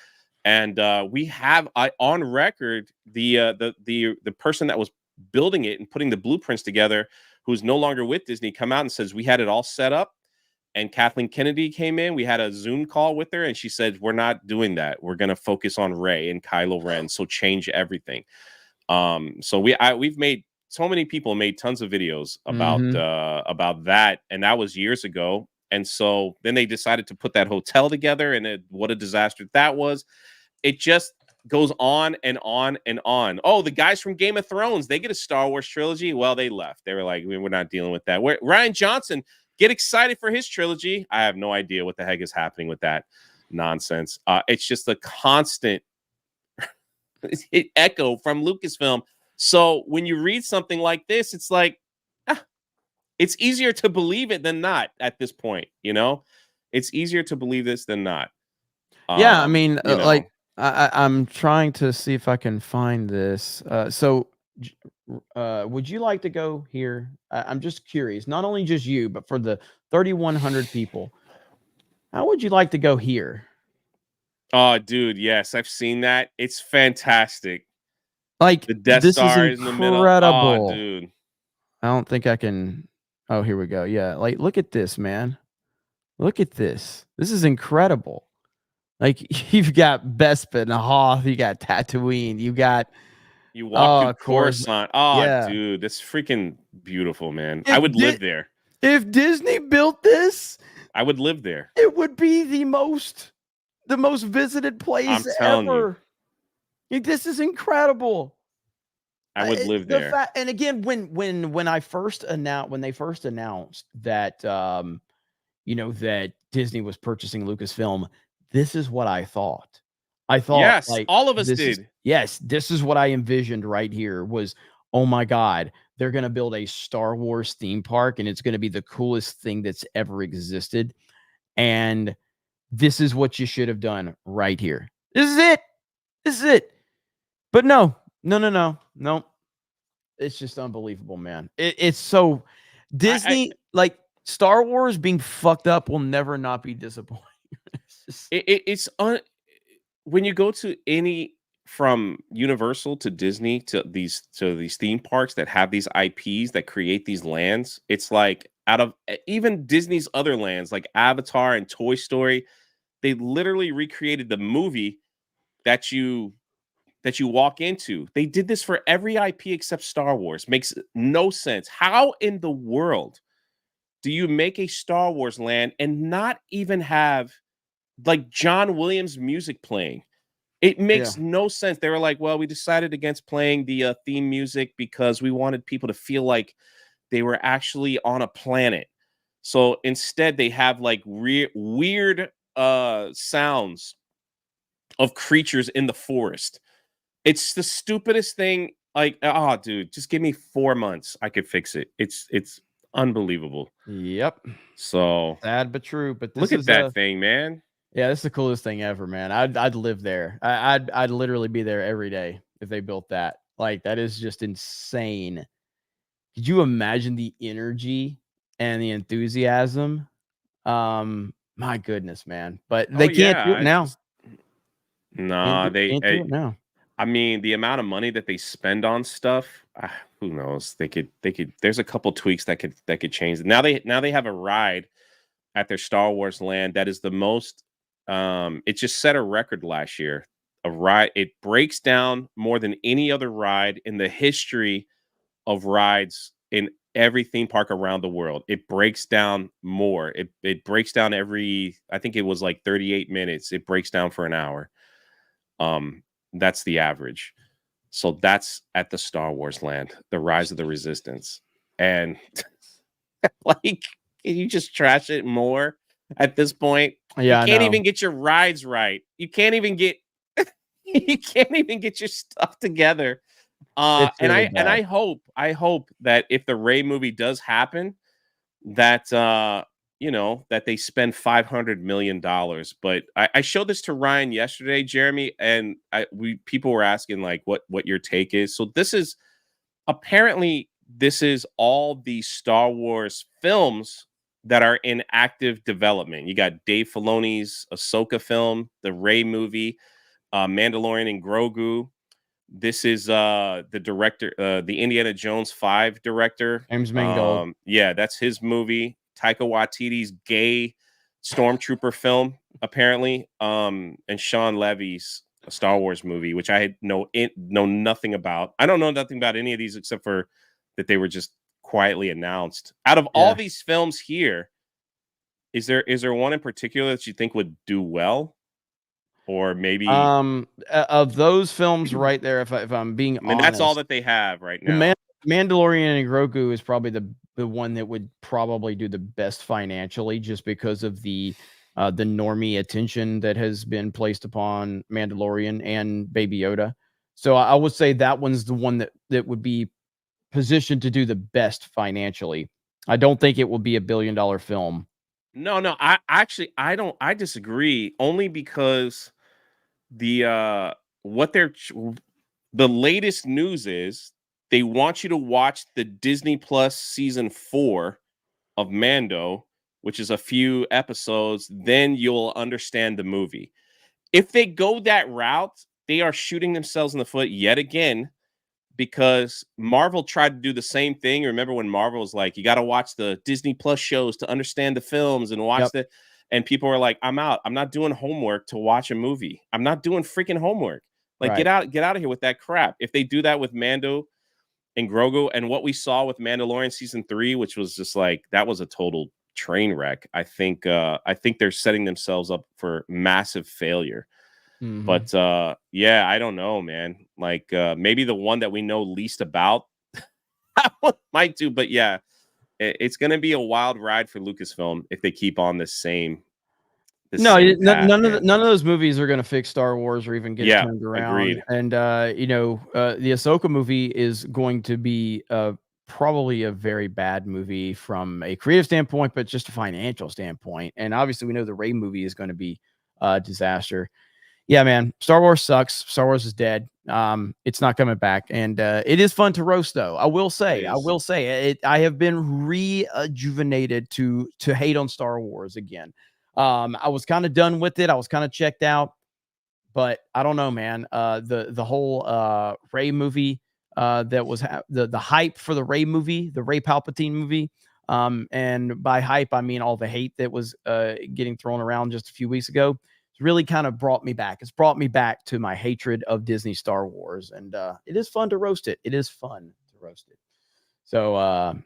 and we have on record the person that was building it and putting the blueprints together, who's no longer with Disney, come out and says we had it all set up. And Kathleen Kennedy came in. We had a Zoom call with her, and she said, "We're not doing that. We're going to focus on Rey and Kylo Ren. So change everything." So we've made so many people made tons of videos about that, and that was years ago. And so then they decided to put that hotel together, and what a disaster that was. It just goes on and on and on. Oh, the guys from Game of Thrones, they get a Star Wars trilogy. Well, they left. They were like, we're not dealing with that. Ryan Johnson, get excited for his trilogy. I have no idea what the heck is happening with that nonsense. It's just a constant echo from Lucasfilm. So when you read something like this, it's like, it's easier to believe it than not at this point. It's easier to believe this than not. Yeah, I mean, like I'm trying to see if I can find this. Would you like to go here? I'm just curious, not only just you, but for the 3,100 people, how would you like to go here? Oh, dude, yes, I've seen that. It's fantastic. Like the Death Star is in the middle. Oh, dude. I don't think I can. Oh, here we go. Yeah, like look at this, man. Look at this. This is incredible. Like you've got Bespin, Hoth, you got Tatooine, you walk through Coruscant. Oh, yeah. dude, that's freaking beautiful, man. I would live there. If Disney built this, I would live there. It would be the most visited place ever. This is incredible. I would live there. And again, when they first announced that that Disney was purchasing Lucasfilm, this is what I thought. I thought, yes, all of us did. This is what I envisioned right here was, oh my God, they're going to build a Star Wars theme park and it's going to be the coolest thing that's ever existed. And this is what you should have done right here. This is it. But no. It's just unbelievable, man. It's so Disney, like Star Wars being fucked up will never not be disappointing. When you go to any, from Universal to Disney to these theme parks that have these IPs that create these lands, it's like out of even Disney's other lands like Avatar and Toy Story, they literally recreated the movie that you walk into. They did this for every IP except Star Wars. Makes no sense. How in the world do you make a Star Wars land and not even have like John Williams music playing? It makes no sense. They were like, well, we decided against playing the theme music because we wanted people to feel like they were actually on a planet. So instead they have like weird sounds of creatures in the forest. It's the stupidest thing. Like, oh, dude, just give me 4 months. I could fix it. It's unbelievable. Yep. So sad but true. But look at that thing, man. Yeah, this is the coolest thing ever, man. I'd live there. I'd literally be there every day if they built that. Like that is just insane. Could you imagine the energy and the enthusiasm? My goodness, man. But they can't do it now. No, they can't do it now. I mean, the amount of money that they spend on stuff, who knows? They could. There's a couple tweaks that could change. Now they have a ride at their Star Wars land that is the most. It just set a record last year. A ride. It breaks down more than any other ride in the history of rides in every theme park around the world. It breaks down more. It breaks down every. I think it was like 38 minutes. It breaks down for an hour. That's the average. So that's at the Star Wars land, the Rise of the Resistance. And like, can you just trash it more at this point? Yeah, you can't even get your rides right. You can't even get your stuff together. And I hope that if the Rey movie does happen, that you know, that they spend $500 million. But I showed this to Ryan yesterday, Jeremy, and people were asking like what your take is. So this is apparently all the Star Wars films that are in active development. You got Dave Filoni's Ahsoka film, the Rey movie, Mandalorian and Grogu. This is the director, the Indiana Jones 5 director. James Mangold. Yeah, that's his movie. Taika Waititi's gay stormtrooper film, apparently. And Sean Levy's Star Wars movie, which I know nothing about. I don't know nothing about any of these except for that they were just quietly announced. Out of all these films here, is there one in particular that you think would do well? Or maybe of those films right there, if I'm being honest, that's all that they have right now. Mandalorian and Grogu is probably the one that would probably do the best financially, just because of the normie attention that has been placed upon Mandalorian and Baby Yoda. So I would say that one's the one that would be positioned to do the best financially. I don't think it will be $1 billion film. No, I disagree, only because the latest news is they want you to watch the Disney Plus season 4 of Mando, which is a few episodes, then you'll understand the movie. If they go that route, they are shooting themselves in the foot yet again, because Marvel tried to do the same thing. Remember when Marvel was like, you got to watch the Disney Plus shows to understand the films and watch and people were like, I'm out. I'm not doing homework to watch a movie. I'm not doing freaking homework. Like, get out of here with that crap. If they do that with Mando and Grogu, and what we saw with Mandalorian season 3, which was just like, that was a total train wreck. I think they're setting themselves up for massive failure. Mm-hmm. But I don't know, man. Like maybe the one that we know least about that one might do, but yeah, it's going to be a wild ride for Lucasfilm if they keep on the same. None of those movies are going to fix Star Wars or even get turned around. Agreed. And the Ahsoka movie is going to be probably a very bad movie from a creative standpoint, but just a financial standpoint. And obviously, we know the Rey movie is going to be a disaster. Yeah, man, Star Wars sucks. Star Wars is dead. It's not coming back, and it is fun to roast, though. I will say, I have been rejuvenated to hate on Star Wars again. I was kind of done with it. I was kind of checked out, but I don't know, man. The whole Rey movie, that was the hype for the Rey movie, the Rey Palpatine movie. And by hype, I mean all the hate that was getting thrown around just a few weeks ago. Really kind of brought me back. It's brought me back to my hatred of Disney Star Wars, and it is fun to roast it. It is fun to roast it. So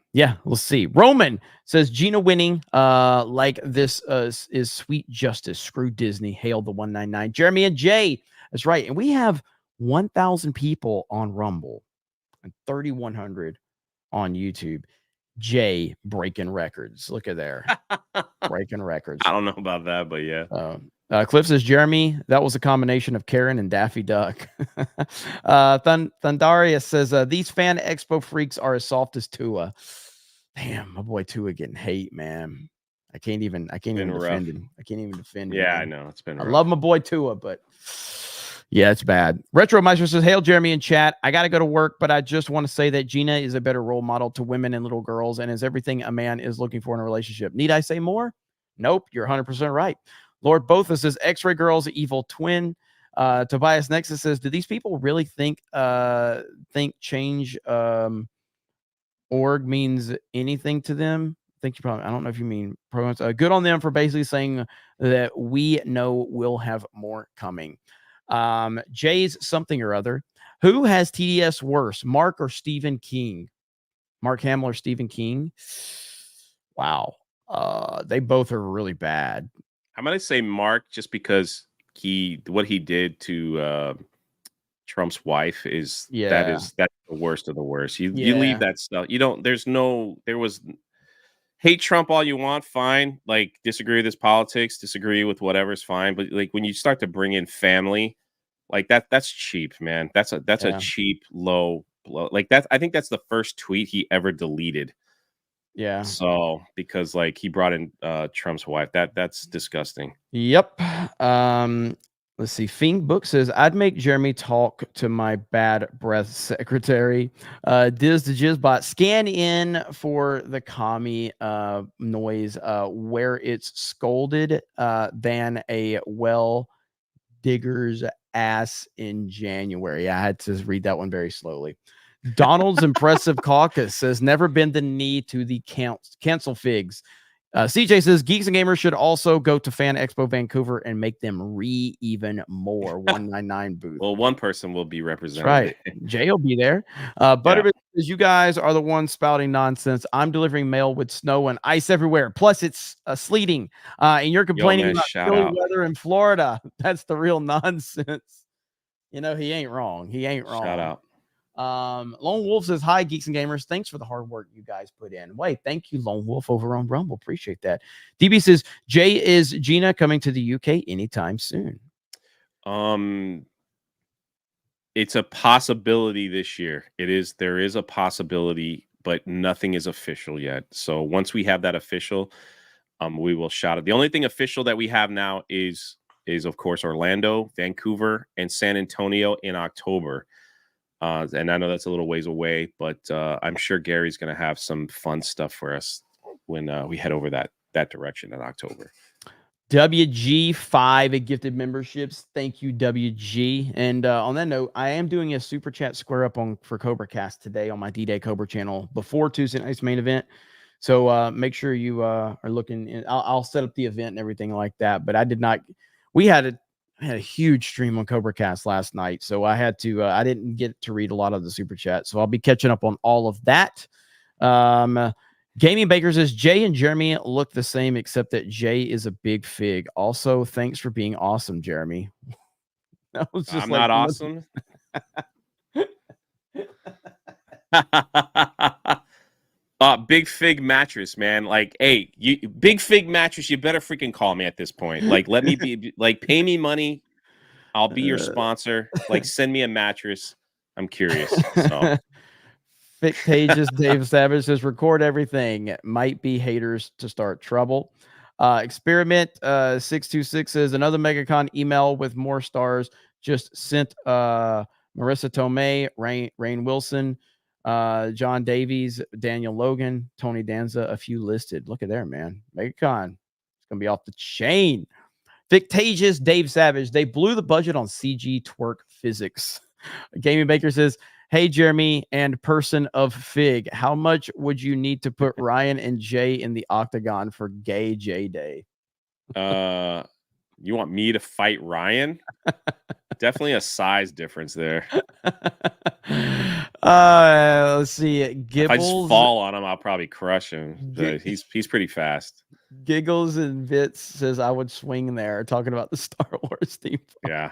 we'll see. Roman says Gina winning like this is sweet justice. Screw Disney. Hail the 199. Jeremy and Jay. That's right. And we have 1,000 people on Rumble and 3,100 on YouTube. Jay breaking records. Look at there. Breaking records. I don't know about that, but yeah. Cliff says, Jeremy, that was a combination of Karen and Daffy Duck. Thundarius says, these fan expo freaks are as soft as Tua. Damn, my boy Tua getting hate, man. I can't even defend him. I can't even defend him. Yeah, I know. It's been rough. I love my boy Tua, but yeah, it's bad. Retro Meister says, hail Jeremy in chat. I got to go to work, but I just want to say that Gina is a better role model to women and little girls and is everything a man is looking for in a relationship. Need I say more? Nope, you're 100% right. Lord Bothus says, X-Ray Girl's evil twin. Tobias Nexus says, do these people really think change org means anything to them? I don't know if you mean pronouns. Good on them for basically saying that we know we'll have more coming. Jay's something or other. Who has TDS worse, Mark or Stephen King? Mark Hamill or Stephen King? Wow. They both are really bad. I'm going to say Mark just because what he did to Trump's wife that's the worst of the worst. You leave that stuff. There was hate Trump all you want, fine. Like disagree with his politics, disagree with whatever's fine. But like when you start to bring in family, like that's cheap, man. That's a cheap low blow. Like I think that's the first tweet he ever deleted. Yeah. So because like he brought in Trump's wife, that's disgusting. Yep. Let's see. Fiend Book says, I'd make Jeremy talk to my bad breath secretary. Diz the Jizzbot, scan in for the commie noise where it's scolded than a well digger's ass in January. I had to read that one very slowly. Donald's Impressive Caucus says, never bend the knee to the cancel figs. CJ says Geeks and Gamers should also go to Fan Expo Vancouver and make them even more 199 booth. Well, one person will be represented. That's right. Jay will be there. Butterbit says, you guys are the ones spouting nonsense. I'm delivering mail with snow and ice everywhere. Plus, it's sleeting. And you're complaining about chilly weather in Florida. That's the real nonsense. You know, he ain't wrong. He ain't wrong. Shout out. Lone Wolf says, hi, Geeks and Gamers. Thanks for the hard work you guys put in. Wait, thank you, Lone Wolf, over on Rumble. Appreciate that. DB says, Jay, is Gina coming to the UK anytime soon? It's a possibility this year. There is a possibility, but nothing is official yet. So once we have that official, we will shout it. The only thing official that we have now is of course Orlando, Vancouver, and San Antonio in October. And I know that's a little ways away, but I'm sure Gary's going to have some fun stuff for us when we head over that direction in October. WG5 gifted memberships. Thank you, WG. And on that note, I am doing a super chat square up for CobraCast today on my D-Day Cobra channel before Tuesday night's main event. So make sure you are looking in. I'll set up the event and everything like that. But I did not. We had a huge stream on CobraCast last night, so I had to. I didn't get to read a lot of the super chat, so I'll be catching up on all of that. Gaming Baker says Jay and Jeremy look the same, except that Jay is a big fig. Also, thanks for being awesome, Jeremy. That was just I'm not awesome. Big Fig mattress, man. Like, hey, Big Fig mattress, you better freaking call me at this point. Like, let me be like, pay me money. I'll be your sponsor. Like, send me a mattress. I'm curious. So Fictitious Dave Savage says record everything. It might be haters to start trouble. Experiment 626 says another Megacon email with more stars. Just sent Marissa Tomei, Rain Wilson, John Davies, Daniel Logan, Tony Danza, a few listed. Look at there, man. Megacon. It's gonna be off the chain. Fictitious Dave Savage. They blew the budget on CG twerk physics. Gaming Baker says, hey, Jeremy and person of Fig, how much would you need to put Ryan and Jay in the octagon for Gay J Day? You want me to fight Ryan? Definitely a size difference there. Let's see. Gibbles, if I just fall on him, I'll probably crush him. He's pretty fast. Giggles and Bits says I would swing there, talking about the Star Wars theme. Yeah.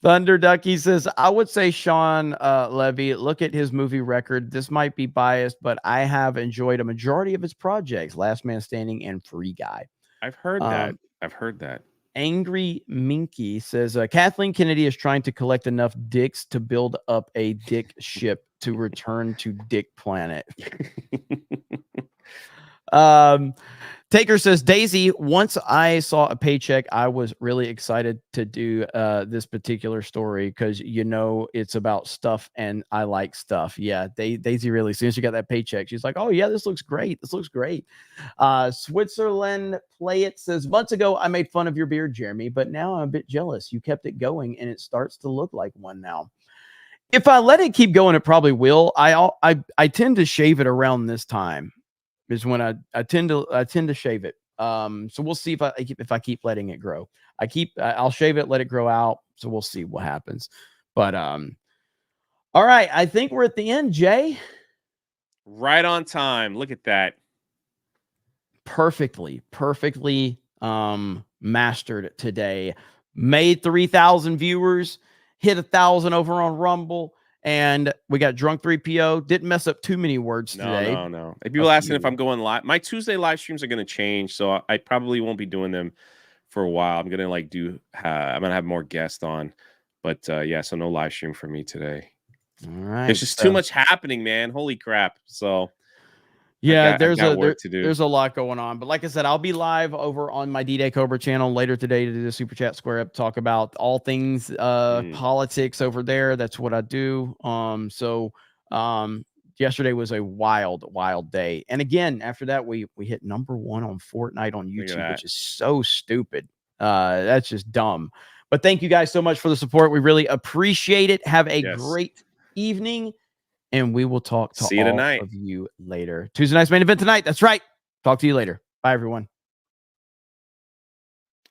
Thunder Ducky says I would say Sean Levy. Look at his movie record. This might be biased, but I have enjoyed a majority of his projects. Last Man Standing and Free Guy. I've heard that. Angry Minky says Kathleen Kennedy is trying to collect enough dicks to build up a dick ship to return to Dick Planet. Taker says Daisy, once I saw a paycheck, I was really excited to do this particular story because you know it's about stuff and I like stuff. Yeah, Daisy really, as soon as she got that paycheck, she's like, oh yeah, this looks great. This looks great. Switzerland Play It says months ago I made fun of your beard, Jeremy, but now I'm a bit jealous. You kept it going and it starts to look like one now. If I let it keep going, it probably will. I tend to shave it around this time. Is when I tend to shave it. So we'll see if I keep letting it grow. I'll shave it, let it grow out. So we'll see what happens. But all right, I think we're at the end, Jay. Right on time. Look at that. Perfectly mastered today. Made 3,000 viewers, hit 1,000 over on Rumble. And we got Drunk 3PO. Didn't mess up too many words today. No. If people asking if I'm going live, my Tuesday live streams are going to change, so I probably won't be doing them for a while. I'm gonna I'm gonna have more guests on, but yeah, so no live stream for me today. All right, there's just too much happening, man. Holy crap! So Yeah, I've got work to do. there's a lot going on. But like I said, I'll be live over on my D-Day Cobra channel later today to do the Super Chat Square Up, talk about all things politics over there. That's what I do. Yesterday was a wild day. And again, after that, we hit #1 on Fortnite on YouTube, which is so stupid. That's just dumb. But thank you guys so much for the support. We really appreciate it. Have a great evening. And we will talk to all of you later. Tuesday night's main event tonight. That's right. Talk to you later. Bye, everyone.